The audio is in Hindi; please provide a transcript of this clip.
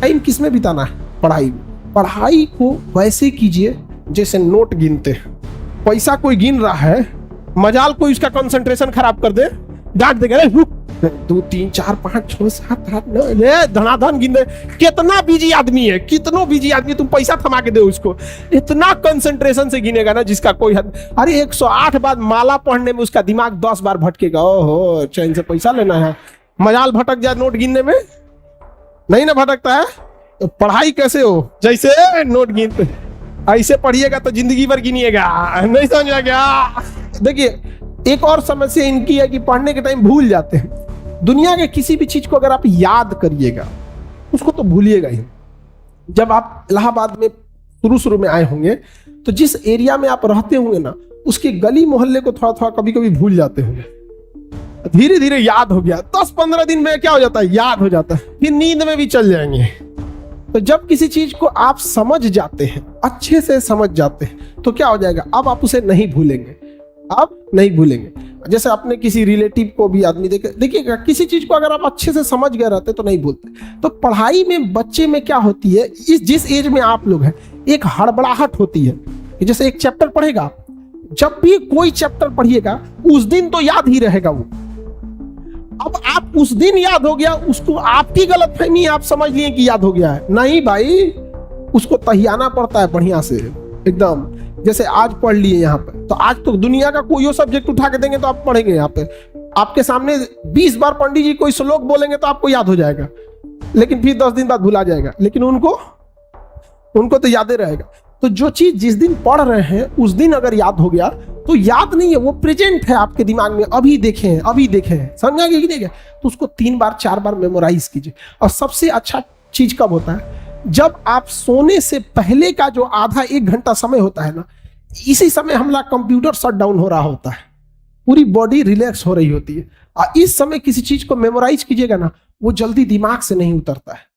टाइम किस में बिताना है? पढ़ाई में। पढ़ाई को वैसे कीजिए जैसे नोट गिनते हैं। पैसा कोई गिन रहा है, मजाल कोई उसका कंसंट्रेशन खराब कर दे, डांट देगा, 2 3 4 5 6 7 8 9 ले धनाधन गिन दे। कितना बिजी आदमी है, कितनो बिजी आदमी, तुम पैसा थमा के दे उसको, इतना कंसंट्रेशन से गिनेगा ना जिसका कोई हद। अरे 108 बार माला पढ़ने में उसका दिमाग 10 बार भटकेगा। ओहो, चैन से पैसा लेना है, मजाल भटक जाए नोट गिनने में, नहीं ना भटकता है। तो पढ़ाई कैसे हो? जैसे नोट गिनते, ऐसे पढ़िएगा तो जिंदगी भर गिनिएगा, नहीं समझ आ गया? देखिए, एक और समस्या इनकी है कि पढ़ने के टाइम भूल जाते हैं। दुनिया के किसी भी चीज को अगर आप याद करिएगा उसको तो भूलिएगा ही। जब आप इलाहाबाद में शुरू में आए होंगे तो जिस एरिया में आप रहते होंगे ना, उसके गली मोहल्ले को थोड़ा थोड़ा कभी कभी भूल जाते होंगे। धीरे धीरे याद हो गया, 10-15 दिन में क्या हो जाता है, याद हो जाता है, फिर नींद में भी चल जाएंगे। तो जब किसी चीज को आप समझ जाते हैं, अच्छे से समझ जाते हैं, तो क्या हो जाएगा, अब आप उसे नहीं भूलेंगे, अब नहीं भूलेंगे। जैसे अपने किसी रिलेटिव को भी आदमी देखिएगा, किसी चीज को अगर आप अच्छे से समझ गए रहते तो नहीं भूलते। तो पढ़ाई में बच्चे में क्या होती है, इस जिस एज में आप लोग हैं, एक हड़बड़ाहट होती है कि जैसे एक चैप्टर पढ़ेगा, जब भी कोई चैप्टर पढ़िएगा उस दिन तो याद ही रहेगा वो। अब आप उस दिन याद हो गया, उसको आपकी गलतफहमी, आप समझ लिए कि याद हो गया है, नहीं भाई, उसको तहियाना पड़ता है बढ़िया से एकदम। जैसे आज पढ़ लिए यहाँ पे, तो आज तो दुनिया का कोई सब्जेक्ट उठा के देंगे तो आप पढ़ेंगे। यहाँ पे आपके सामने 20 बार पंडित जी कोई श्लोक बोलेंगे तो आपको याद हो जाएगा, लेकिन फिर 10 दिन बाद भुला जाएगा, लेकिन उनको तो याद ही रहेगा। तो जो चीज जिस दिन पढ़ रहे हैं उस दिन अगर याद हो गया तो याद नहीं है, वो प्रेजेंट है आपके दिमाग में, अभी देखे हैं, समझा कि नहीं? तो उसको 3 बार 4 बार मेमोराइज कीजिए। और सबसे अच्छा चीज कब होता है, जब आप सोने से पहले का जो आधा 1 घंटा समय होता है ना, इसी समय हमारा कंप्यूटर शट डाउन हो रहा होता है, पूरी बॉडी रिलैक्स हो रही होती है। और इस समय किसी चीज को मेमोराइज कीजिएगा ना, वो जल्दी दिमाग से नहीं उतरता है।